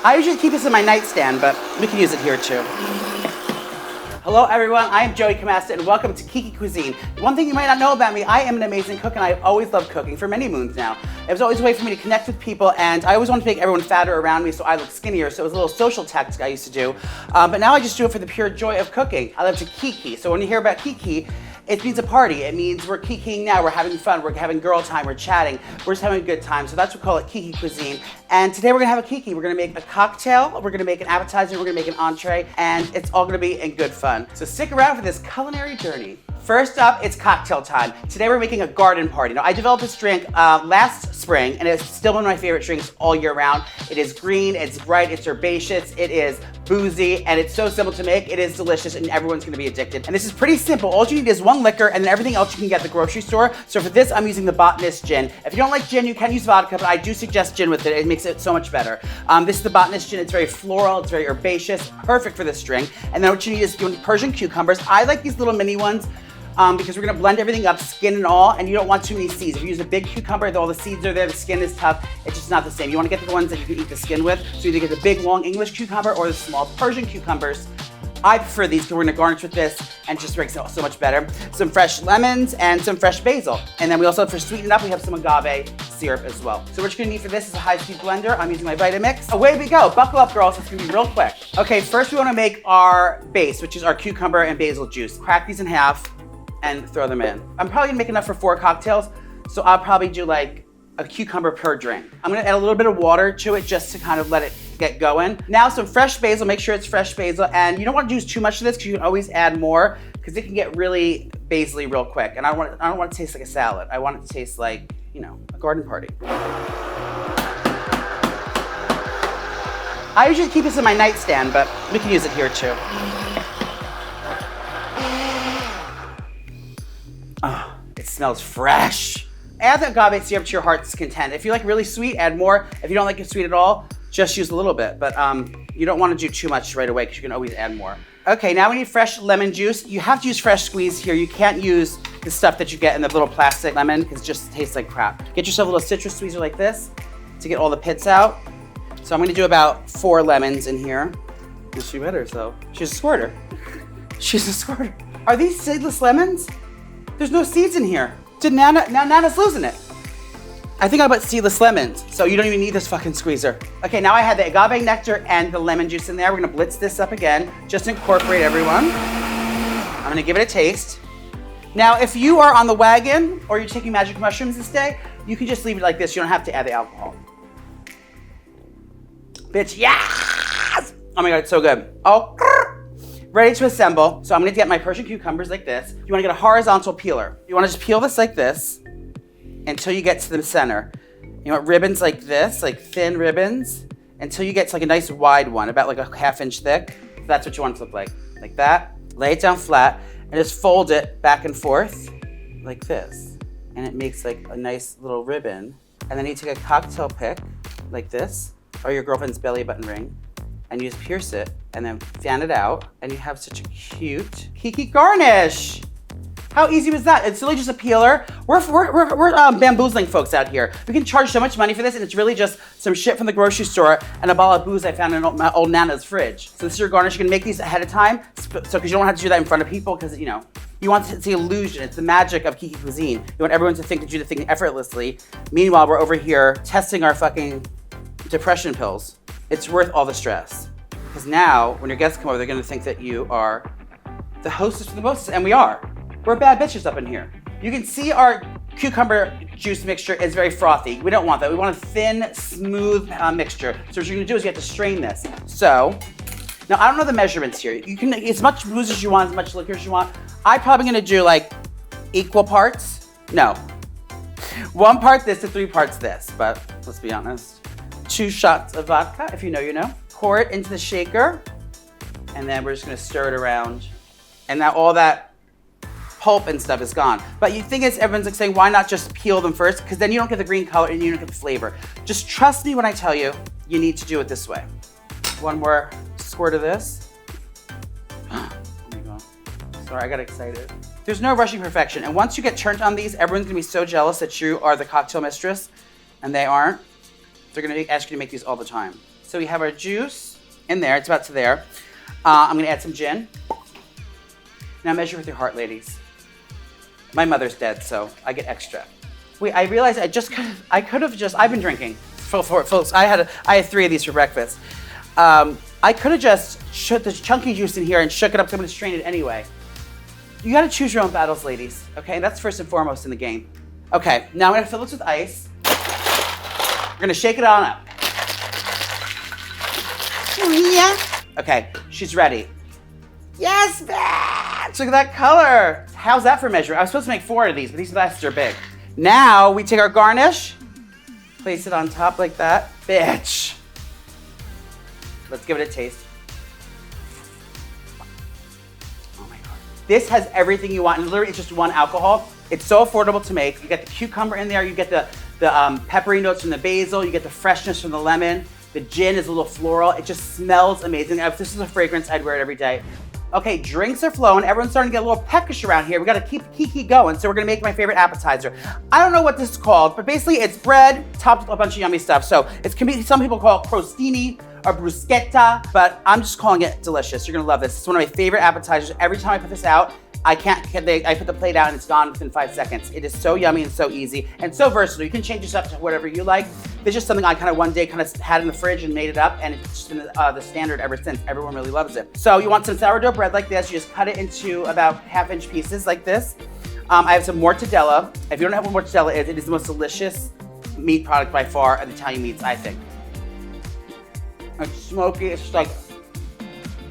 I usually keep this in my nightstand, but we can use it here too. Hello everyone, I am Joey Camasta and welcome to Kiki Cuisine. One thing you might not know about me, I am an amazing cook and I've always loved cooking for many moons now. It was always a way for me to connect with people and I always wanted to make everyone fatter around me so I look skinnier, so it was a little social tactic I used to do. But now I just do it for the pure joy of cooking. I love to Kiki, so when you hear about Kiki, it means a party. It means we're kikiing now, we're having fun, we're having girl time, we're chatting, we're just having a good time. So that's what we call it Kiki Cuisine. And today we're gonna have a Kiki. We're gonna make a cocktail, we're gonna make an appetizer, we're gonna make an entree, and it's all gonna be in good fun. So stick around for this culinary journey. First up, it's cocktail time. Today we're making a garden party. Now I developed this drink last spring and it's still one of my favorite drinks all year round. It is green, it's bright, it's herbaceous, it is boozy, and it's so simple to make. It is delicious and everyone's gonna be addicted. And this is pretty simple. All you need is one liquor and then everything else you can get at the grocery store. So for this, I'm using the Botanist gin. If you don't like gin, you can use vodka, but I do suggest gin with it. It makes it so much better. This is the Botanist gin. It's very floral, it's very herbaceous, perfect for this drink. And then what you need is Persian cucumbers. I like these little mini ones. Because we're gonna blend everything up, skin and all, and you don't want too many seeds. If you use a big cucumber, all the seeds are there, the skin is tough, it's just not the same. You wanna get the ones that you can eat the skin with, so either get the big, long English cucumber or the small Persian cucumbers. I prefer these because we're gonna garnish with this and just makes it so much better. Some fresh lemons and some fresh basil. And then we also, for sweeten up, we have some agave syrup as well. So what you're gonna need for this is a high-speed blender. I'm using my Vitamix. Away we go, buckle up girls, it's gonna be real quick. Okay, first we wanna make our base, which is our cucumber and basil juice. Crack these in half and throw them in. I'm probably gonna make enough for 4 cocktails, so I'll probably do like a cucumber per drink. I'm gonna add a little bit of water to it just to kind of let it get going. Now some fresh basil, make sure it's fresh basil, and you don't wanna use too much of this because you can always add more because it can get really basil-y real quick, and I don't want it to taste like a salad. I want it to taste like, you know, a garden party. I usually keep this in my nightstand, but we can use it here too. Oh, it smells fresh. Add the agave syrup to your heart's content. If you like really sweet, add more. If you don't like it sweet at all, just use a little bit. But you don't want to do too much right away because you can always add more. Okay, now we need fresh lemon juice. You have to use fresh squeeze here. You can't use the stuff that you get in the little plastic lemon because it just tastes like crap. Get yourself a little citrus squeezer like this to get all the pits out. So I'm gonna do about 4 lemons in here. She wet herself. She's a squirter. She's a squirter. Are these seedless lemons? There's no seeds in here. Now Nana's losing it. I think I put seedless lemons, so you don't even need this fucking squeezer. Okay, now I have the agave nectar and the lemon juice in there. We're gonna blitz this up again. Just incorporate everyone. I'm gonna give it a taste. Now, if you are on the wagon or you're taking magic mushrooms this day, you can just leave it like this. You don't have to add the alcohol. Bitch, yes! Oh my God, it's so good. Oh, ready to assemble. So I'm gonna get my Persian cucumbers like this. You wanna get a horizontal peeler. You wanna just peel this like this until you get to the center. You want ribbons like this, like thin ribbons, until you get to like a nice wide one, about like a 1/2 inch thick. That's what you want it to look like that. Lay it down flat and just fold it back and forth like this. And it makes like a nice little ribbon. And then you take a cocktail pick like this, or your girlfriend's belly button ring, and you just pierce it and then fan it out, and you have such a cute Kiki garnish. How easy was that? It's really just a peeler. We're bamboozling folks out here. We can charge so much money for this, and it's really just some shit from the grocery store and a bottle of booze I found in my old Nana's fridge. So this is your garnish. You can make these ahead of time, so because you don't have to do that in front of people, because you know, you want it's the illusion, it's the magic of Kiki Cuisine. You want everyone to think that you do the thing effortlessly. Meanwhile, we're over here testing our fucking depression pills. It's worth all the stress. Because now, when your guests come over, they're gonna think that you are the hostess for the mostest, and we are. We're bad bitches up in here. You can see our cucumber juice mixture is very frothy. We don't want that. We want a thin, smooth mixture. So what you're gonna do is you have to strain this. So, now I don't know the measurements here. You can, as much booze as you want, as much liquor as you want. I'm probably gonna do like equal parts. No. 1 part this to 3 parts this, but let's be honest. 2 shots of vodka, if you know, you know. Pour it into the shaker, and then we're just gonna stir it around. And now all that pulp and stuff is gone. But the thing is, everyone's like saying, why not just peel them first? Because then you don't get the green color and you don't get the flavor. Just trust me when I tell you, you need to do it this way. 1 more squirt of this. Oh my God. Sorry, I got excited. There's no rushing perfection. And once you get turned on these, everyone's gonna be so jealous that you are the cocktail mistress, and they aren't. They're gonna ask you to make these all the time. So we have our juice in there, it's about to there. I'm gonna add some gin. Now measure with your heart, ladies. My mother's dead, so I get extra. Wait, I realized I've been drinking. Folks, I had 3 of these for breakfast. I could have just put the chunky juice in here and shook it up, so I'm gonna strain it anyway. You gotta choose your own battles, ladies, okay? That's first and foremost in the game. Okay, now I'm gonna fill this with ice. We're gonna shake it on up. Yeah. Okay, she's ready. Yes, bitch! Look at that color. How's that for measure? I was supposed to make 4 of these, but these glasses are big. Now we take our garnish, place it on top like that. Bitch. Let's give it a taste. Oh my God. This has everything you want, and literally it's just 1 alcohol. It's so affordable to make. You get the cucumber in there, you get the peppery notes from the basil, you get the freshness from the lemon. The gin is a little floral. It just smells amazing. If this is a fragrance, I'd wear it every day. Okay, drinks are flowing. Everyone's starting to get a little peckish around here. We gotta keep Kiki going, so we're gonna make my favorite appetizer. I don't know what this is called, but basically it's bread topped with a bunch of yummy stuff. So some people call it crostini or bruschetta, but I'm just calling it delicious. You're gonna love this. It's one of my favorite appetizers. Every time I put this out, I put the plate out and it's gone within 5 seconds. It is so yummy and so easy and so versatile. You can change this up to whatever you like. It's just something I one day had in the fridge and made it up, and it's just been the standard ever since. Everyone really loves it. So you want some sourdough bread like this. You just cut it into about 1/2-inch pieces like this. I have some mortadella. If you don't know what mortadella is, it is the most delicious meat product by far of Italian meats, I think. It's smoky, it's just like,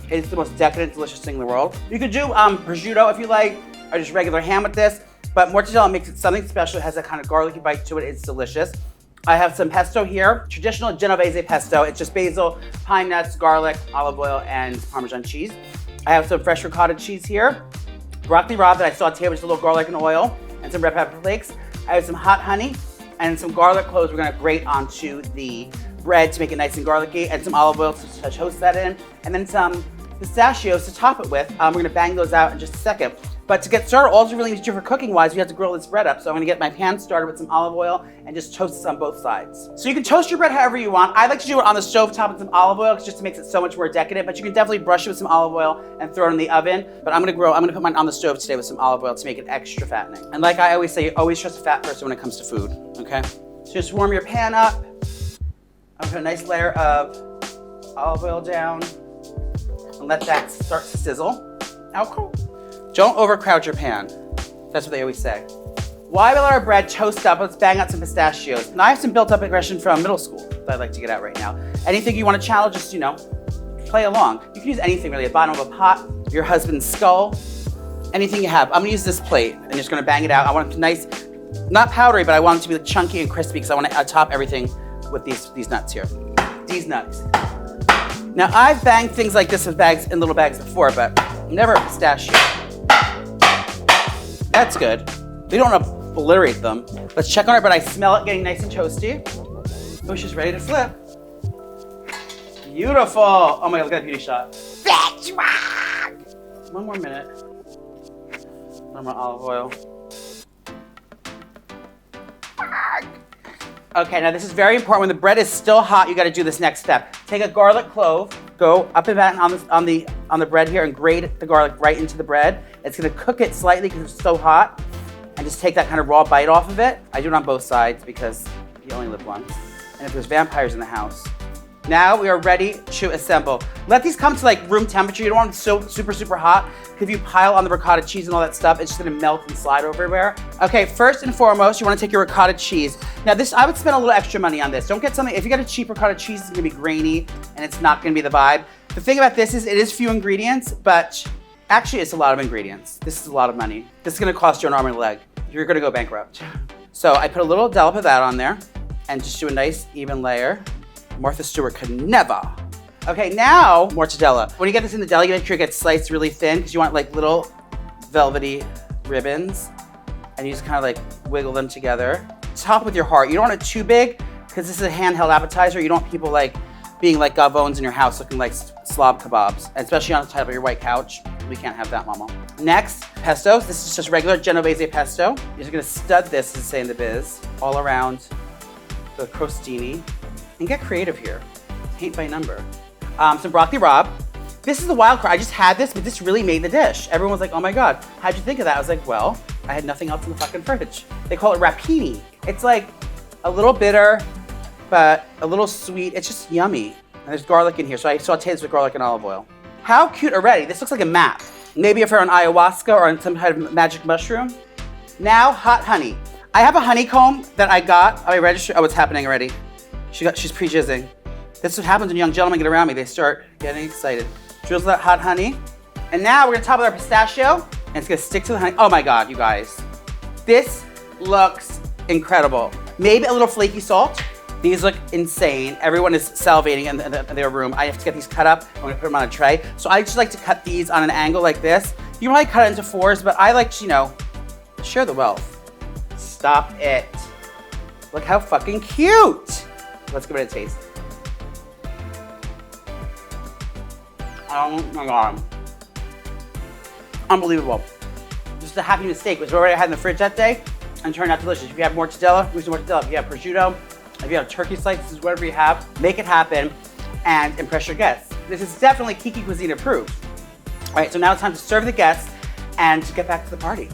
it's the most decadent, delicious thing in the world. You could do prosciutto if you like, or just regular ham with this, but mortadella makes it something special. It has that kind of garlicky bite to it. It's delicious. I have some pesto here, traditional Genovese pesto. It's just basil, pine nuts, garlic, olive oil, and Parmesan cheese. I have some fresh ricotta cheese here, broccoli rabe that I sauteed with just a little garlic and oil, and some red pepper flakes. I have some hot honey and some garlic cloves we're gonna grate onto the bread to make it nice and garlicky, and some olive oil to toast that in, and then some pistachios to top it with. We're gonna bang those out in just a second. But to get started, all you really need to do for cooking wise, you have to grill this bread up. So I'm gonna get my pan started with some olive oil and just toast this on both sides. So you can toast your bread however you want. I like to do it on the stove top with some olive oil, just makes it so much more decadent, but you can definitely brush it with some olive oil and throw it in the oven. But I'm gonna put mine on the stove today with some olive oil to make it extra fattening. And like I always say, you always trust a fat person when it comes to food, okay? So just warm your pan up. I'll put a nice layer of olive oil down and let that start to sizzle. Now, cool. Don't overcrowd your pan. That's what they always say. While we let our bread toast up, let's bang out some pistachios. Now I have some built-up aggression from middle school that I'd like to get out right now. Anything you want to challenge, just, play along. You can use anything really, a bottom of a pot, your husband's skull, anything you have. I'm gonna use this plate and just gonna bang it out. I want it nice, not powdery, but I want it to be chunky and crispy because I want to top everything with these nuts here. These nuts. Now I've banged things like this with in little bags before, but never a pistachio. That's good. We don't want to obliterate them. Let's check on it, but I smell it getting nice and toasty. Oh, she's ready to flip. Beautiful. Oh my God, look at that beauty shot. One more minute. One more olive oil. Okay, now this is very important. When the bread is still hot, you got to do this next step. Take a garlic clove, go up and down on the bread here, and grate the garlic right into the bread. It's gonna cook it slightly because it's so hot, and just take that kind of raw bite off of it. I do it on both sides because you only live once. And if there's vampires in the house. Now we are ready to assemble. Let these come to room temperature. You don't want them so super hot, because if you pile on the ricotta cheese and all that stuff, it's just gonna melt and slide everywhere. Okay, first and foremost, you wanna take your ricotta cheese. Now this, I would spend a little extra money on this. Don't get something, if you get a cheap ricotta cheese, it's gonna be grainy and it's not gonna be the vibe. The thing about this is it is few ingredients, but actually it's a lot of ingredients. This is a lot of money. This is gonna cost you an arm and a leg. You're gonna go bankrupt. So I put a little dollop of that on there and just do a nice even layer. Martha Stewart could never. Okay, now mortadella. When you get this in the deli, you make sure it gets sliced really thin because you want little velvety ribbons, and you just kind of wiggle them together. Top with your heart. You don't want it too big because this is a handheld appetizer. You don't want people being like gavones in your house looking like slob kebabs, especially on the top of your white couch. We can't have that, mama. Next, pesto. This is just regular Genovese pesto. You're just gonna stud this, as they say in the biz, all around the crostini. And get creative here. paint by number. Some broccoli rabe. This is the wild card. I just had this, but this really made the dish. Everyone was like, oh my God, how'd you think of that? I was like, well, I had nothing else in the fucking fridge. They call it rapini. It's like a little bitter, but a little sweet. It's just yummy. And there's garlic in here, so I sauteed this with garlic and olive oil. How cute already. This looks like a map. Maybe if you're on ayahuasca or on some kind of magic mushroom. Now, hot honey. I have a honeycomb that I got. I registered. Oh, it's happening already. She's pre-jizzing. This is what happens when young gentlemen get around me. They start getting excited. Drizzle that hot honey. And now we're gonna top it with our pistachio, and it's gonna stick to the honey. Oh my God, you guys. This looks incredible. Maybe a little flaky salt. These look insane. Everyone is salivating in their room. I have to get these cut up. I'm gonna put them on a tray. So I just like to cut these on an angle like this. You probably cut it into fours, but I like to, share the wealth. Stop it. Look how fucking cute. Let's give it a taste. Oh my God. Unbelievable. This is a happy mistake. It was already I had in the fridge that day and turned out delicious. If you have mortadella, use mortadella. If you have prosciutto, if you have turkey slices, whatever you have, make it happen and impress your guests. This is definitely Kiki Cuisine approved. All right, so now it's time to serve the guests and to get back to the party.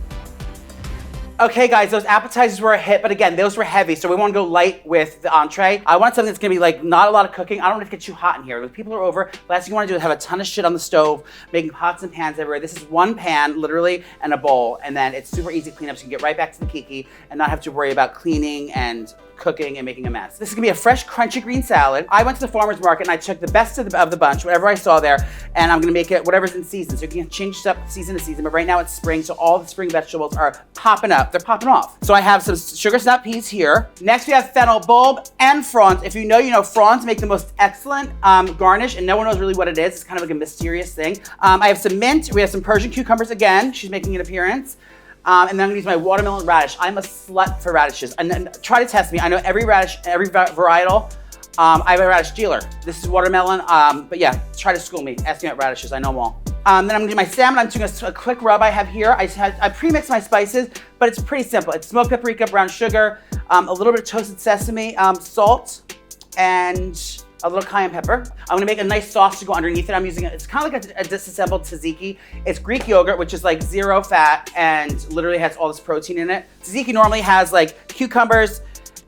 Okay guys, those appetizers were a hit, but again, those were heavy, so we want to go light with the entree. I want something that's gonna be like not a lot of cooking. I don't want it to get too hot in here. When people are over, the last thing you want to do is have a ton of shit on the stove, making pots and pans everywhere. This is one pan, literally, and a bowl, and then it's super easy to clean up, so you can get right back to the Kiki and not have to worry about cleaning and cooking and making a mess. This is gonna be a fresh, crunchy green salad. I went to the farmer's market and I took the best of the bunch, whatever I saw there, and I'm gonna make it whatever's in season. So you can change it up season to season, but right now it's spring, so all the spring vegetables are popping up. They're popping off. So I have some sugar snap peas here. Next we have fennel bulb and fronds. If you know, fronds make the most excellent garnish, and no one knows really what it is. It's kind of like a mysterious thing. I have some mint. We have some Persian cucumbers again. She's making an appearance. And then I'm gonna use my watermelon radish. I'm a slut for radishes. And try to test me. I know every radish, every varietal. I have a radish dealer. This is watermelon, but yeah, try to school me. Ask me about radishes, I know them all. Then I'm gonna do my salmon. I'm doing a quick rub I have here. I pre-mix my spices, but it's pretty simple. It's smoked paprika, brown sugar, a little bit of toasted sesame, salt, and a little cayenne pepper. I'm gonna make a nice sauce to go underneath it. I'm using it's kind of like a disassembled tzatziki. It's Greek yogurt, which is like 0 fat and literally has all this protein in it. Tzatziki normally has like cucumbers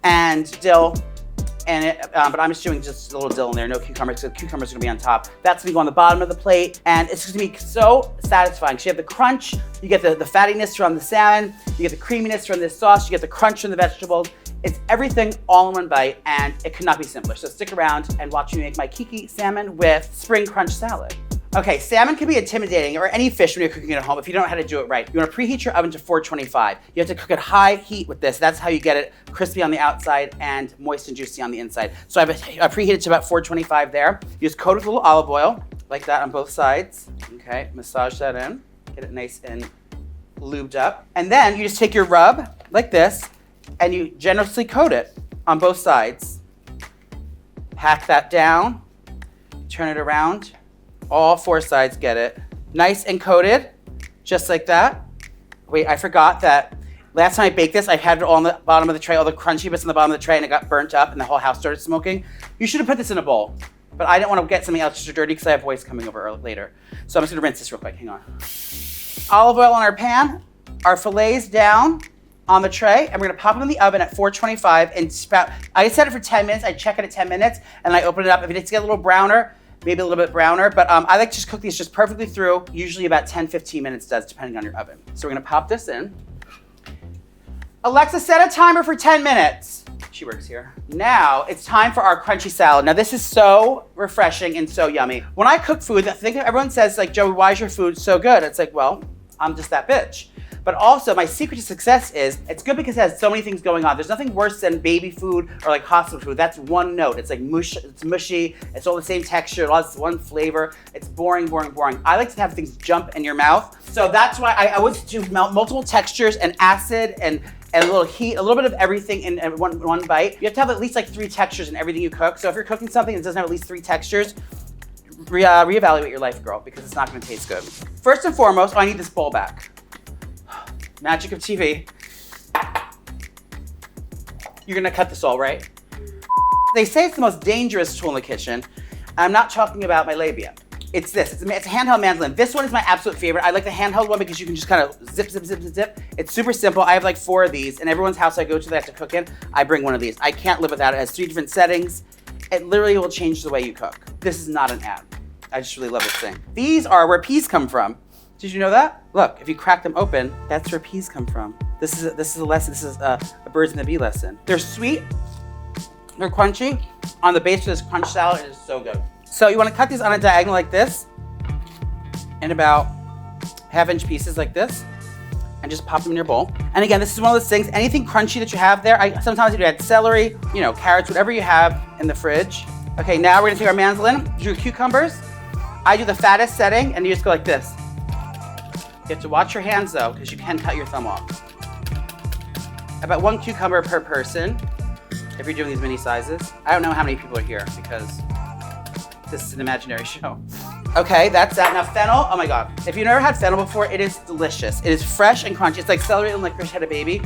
and dill in it, but I'm just doing just a little dill in there, no cucumbers, so cucumbers are gonna be on top. That's gonna go on the bottom of the plate, and it's gonna be so satisfying. So you have the crunch, you get the fattiness from the salmon, you get the creaminess from this sauce, you get the crunch from the vegetables. It's everything all in one bite, and it could not be simpler. So stick around and watch me make my Kiki salmon with spring crunch salad. Okay, salmon can be intimidating, or any fish when you're cooking it at home if you don't know how to do it right. You wanna preheat your oven to 425. You have to cook at high heat with this. That's how you get it crispy on the outside and moist and juicy on the inside. So I preheated to about 425 there. You just coat it with a little olive oil, like that on both sides. Okay, massage that in, get it nice and lubed up. And then you just take your rub, like this, and you generously coat it on both sides. Pack that down, turn it around. All 4 sides get it. Nice and coated, just like that. Wait, I forgot that last time I baked this, I had it all on the bottom of the tray, all the crunchy bits on the bottom of the tray, and it got burnt up and the whole house started smoking. You should have put this in a bowl, but I didn't want to get something else extra dirty because I have boys coming over later. So I'm just gonna rinse this real quick, hang on. Olive oil on our pan, our fillets down on the tray, and we're gonna pop them in the oven at 425 and spout. I set it for 10 minutes, I check it at 10 minutes, and I open it up. If it needs to get a little browner, maybe a little bit browner, but I like to just cook these just perfectly through. Usually about 10-15 minutes does, depending on your oven. So we're gonna pop this in. Alexa, set a timer for 10 minutes. She works here. Now it's time for our crunchy salad. Now this is so refreshing and so yummy. When I cook food, I think everyone says like, Joey, why is your food so good? It's like, well, I'm just that bitch. But also my secret to success is it's good because it has so many things going on. There's nothing worse than baby food or like hospital food. That's one note. It's like mush, it's mushy. It's all the same texture. It's one flavor. It's boring, boring, boring. I like to have things jump in your mouth. So that's why I always do multiple textures and acid and a little heat, a little bit of everything in one bite. You have to have at least like 3 textures in everything you cook. So if you're cooking something that doesn't have at least 3 textures, reevaluate your life, girl, because it's not gonna taste good. First and foremost, I need this bowl back. Magic of TV. You're gonna cut this all, right? They say it's the most dangerous tool in the kitchen. I'm not talking about my labia. It's this, it's a handheld mandolin. This one is my absolute favorite. I like the handheld one because you can just kind of zip, zip, zip, zip, zip. It's super simple. I have like 4 of these, and everyone's house I go to that I have to cook in, I bring one of these. I can't live without it. It has 3 different settings. It literally will change the way you cook. This is not an ad. I just really love this thing. These are where peas come from. Did you know that? Look, if you crack them open, that's where peas come from. This is a lesson. This is a birds and the bee lesson. They're sweet, they're crunchy. On the base of this crunch salad, it is so good. So you want to cut these on a diagonal like this, in about 1/2-inch pieces like this, and just pop them in your bowl. And again, this is one of those things, anything crunchy that you have there, sometimes you add celery, you know, carrots, whatever you have in the fridge. Okay, now we're gonna take our mandolin, do cucumbers. I do the fattest setting, and you just go like this. You have to watch your hands though, because you can cut your thumb off. About 1 cucumber per person, if you're doing these mini sizes. I don't know how many people are here, because this is an imaginary show. Okay, that's that. Now fennel, oh my God. If you've never had fennel before, it is delicious. It is fresh and crunchy. It's like celery and licorice had a baby.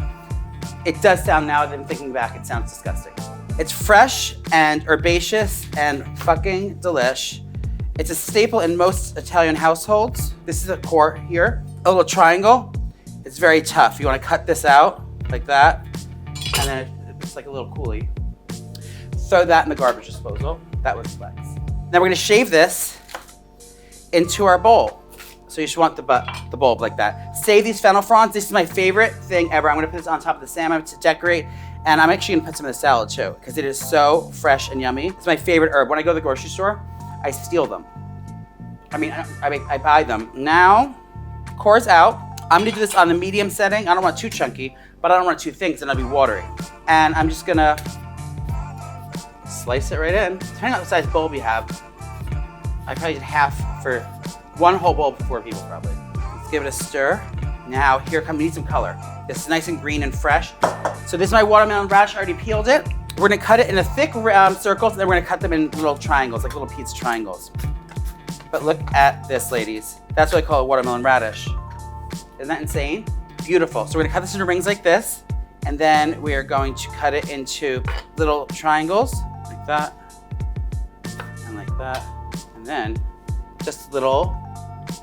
It does sound, now that I'm thinking back, it sounds disgusting. It's fresh and herbaceous and fucking delish. It's a staple in most Italian households. This is a core here, a little triangle. It's very tough. You wanna cut this out like that, and then it's like a little coolie. Throw that in the garbage disposal. That was flex. Now we're gonna shave this into our bowl. So you just want the bulb like that. Save these fennel fronds. This is my favorite thing ever. I'm gonna put this on top of the salmon to decorate, and I'm actually gonna put some in the salad too, because it is so fresh and yummy. It's my favorite herb. When I go to the grocery store, I steal them. I mean, I buy them. Now, core's out. I'm gonna do this on the medium setting. I don't want it too chunky, but I don't want it too thin, because then it'll be watery. And I'm just gonna slice it right in. Depending on the size bulb you have, I probably did half for 1 whole bulb for 4 people probably. Let's give it a stir. Now here we need some color. This is nice and green and fresh. So this is my watermelon radish. I already peeled it. We're gonna cut it in a thick circles, and then we're gonna cut them in little triangles, like little pizza triangles. But look at this, ladies. That's what I call a watermelon radish. Isn't that insane? Beautiful. So we're gonna cut this into rings like this, and then we are going to cut it into little triangles, like that, and like that, and then just little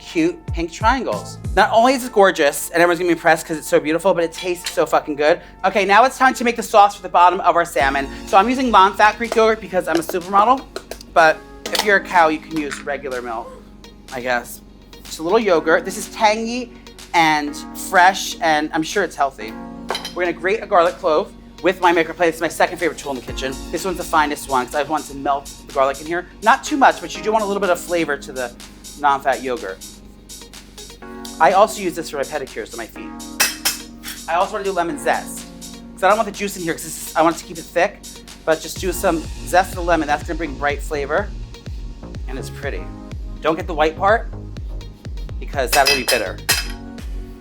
cute pink triangles. Not only is it gorgeous, and everyone's gonna be impressed because it's so beautiful, but it tastes so fucking good. Okay, now it's time to make the sauce for the bottom of our salmon. So I'm using non-fat Greek yogurt because I'm a supermodel, but if you're a cow, you can use regular milk, I guess. Just a little yogurt. This is tangy and fresh, and I'm sure it's healthy. We're gonna grate a garlic clove with my microplate. It's my second favorite tool in the kitchen. This one's the finest one, because I want to melt the garlic in here. Not too much, but you do want a little bit of flavor to the non-fat yogurt. I also use this for my pedicures on my feet. I also want to do lemon zest, because I don't want the juice in here, because I want it to keep it thick, but just do some zest of the lemon. That's gonna bring bright flavor, and it's pretty. Don't get the white part, because that will be bitter.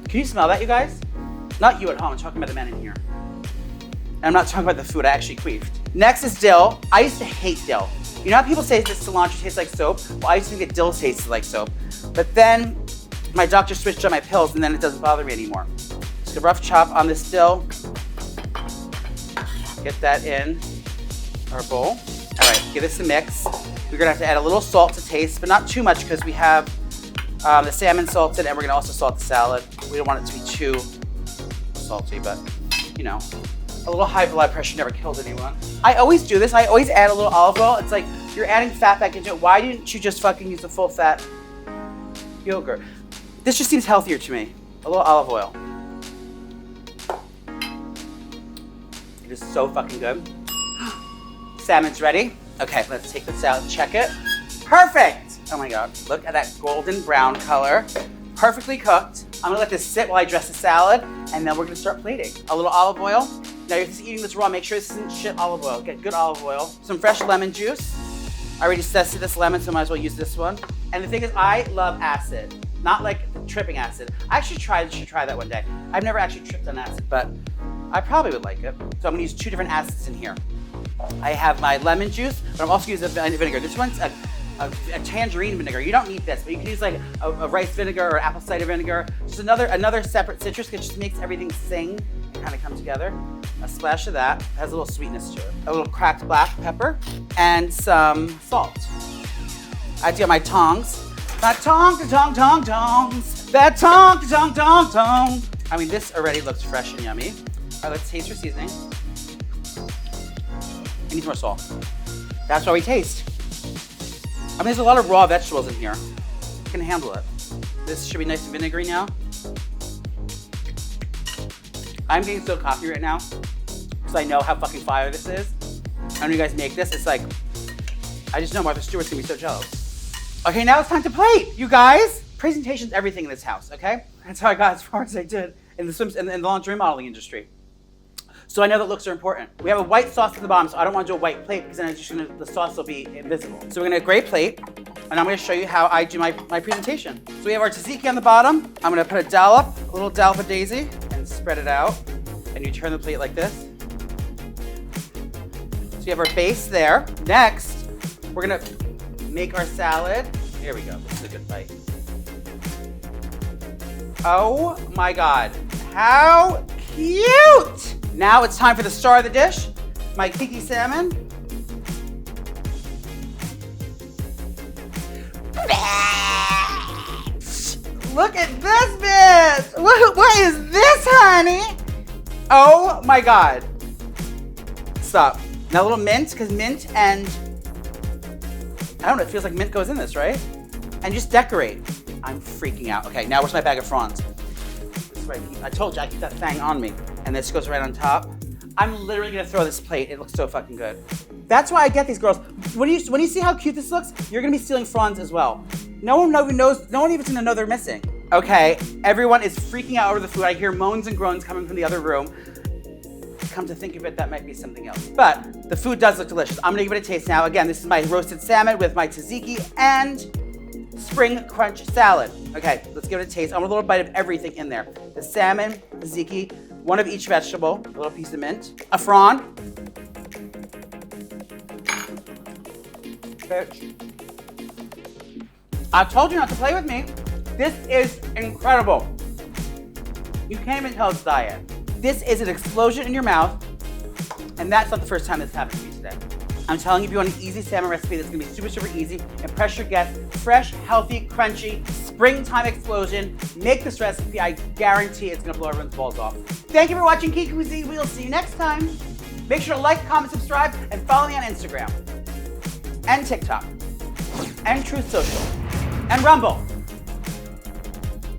Can you smell that, you guys? Not you at home, I'm talking about the men in here. And I'm not talking about the food, I actually queefed. Next is dill. I used to hate dill. You know how people say that cilantro tastes like soap? Well, I used to think that dill tasted like soap. But then my doctor switched on my pills, and then it doesn't bother me anymore. Just a rough chop on this dill. Get that in our bowl. All right, give this a mix. We're gonna have to add a little salt to taste, but not too much, because we have the salmon salted, and we're gonna also salt the salad. We don't want it to be too salty, but you know, a little high blood pressure never killed anyone. I always do this. I always add a little olive oil. It's like you're adding fat back into it. Why didn't you just fucking use the full fat yogurt? This just seems healthier to me. A little olive oil. It is so fucking good. Salmon's ready. Okay, let's take this out and check it. Perfect! Oh my God, look at that golden brown color. Perfectly cooked. I'm gonna let this sit while I dress the salad, and then we're gonna start plating. A little olive oil. Now if you're eating this raw, make sure this isn't shit olive oil. Get good olive oil. Some fresh lemon juice. I already zested this lemon, so I might as well use this one. And the thing is, I love acid. Not like the tripping acid. I actually should try that one day. I've never actually tripped on acid, but I probably would like it. So I'm gonna use 2 different acids in here. I have my lemon juice, but I'm also using vinegar. This one's a tangerine vinegar. You don't need this, but you can use like a rice vinegar or apple cider vinegar. Just another separate citrus, that just makes everything sing and kind of come together. A splash of that has a little sweetness to it. A little cracked black pepper and some salt. I have to get my tongs. My tongs. That tong. I mean, this already looks fresh and yummy. All right, let's taste your seasoning. It needs more salt. That's why we taste. I mean, there's a lot of raw vegetables in here. You can handle it. This should be nice and vinegary now. I'm getting so coffee right now because I know how fucking fire this is. And when you guys make this, it's like, I just know Martha Stewart's gonna be so jealous. Okay, now it's time to plate, you guys. Presentation's everything in this house, okay? That's how I got as far as I did in the lingerie modeling industry. So I know that looks are important. We have a white sauce at the bottom, so I don't want to do a white plate because then the sauce will be invisible. So we're gonna gray plate, and I'm gonna show you how I do my presentation. So we have our tzatziki on the bottom. I'm gonna put a little dollop of daisy, and spread it out. And you turn the plate like this. So you have our base there. Next, we're gonna make our salad. Here we go, this is a good bite. Oh my God, how cute! Now it's time for the star of the dish, my Kiki salmon. Look at this bitch! What is this, honey? Oh my God. Stop. Now a little mint, because mint and, I don't know, it feels like mint goes in this, right? And just decorate. I'm freaking out. Okay, now where's my bag of prawns? This is where I told you I keep that thing on me. And this goes right on top. I'm literally gonna throw this plate. It looks so fucking good. That's why I get these girls. When you see how cute this looks, you're gonna be stealing prawns as well. No one even's gonna know they're missing. Okay, everyone is freaking out over the food. I hear moans and groans coming from the other room. Come to think of it, that might be something else. But the food does look delicious. I'm gonna give it a taste now. Again, this is my roasted salmon with my tzatziki and spring crunch salad. Okay, let's give it a taste. I want a little bite of everything in there. The salmon, tzatziki, one of each vegetable, a little piece of mint, a prawn. Bitch. I told you not to play with me. This is incredible. You can't even tell it's diet. This is an explosion in your mouth, and that's not the first time this happened to me today. I'm telling you, if you want an easy salmon recipe that's gonna be super, super easy, impress your guests, fresh, healthy, crunchy, springtime explosion, make this recipe. I guarantee it's gonna blow everyone's balls off. Thank you for watching Kiki Cuisine. We'll see you next time. Make sure to like, comment, subscribe, and follow me on Instagram, and TikTok, and Truth Social, and Rumble.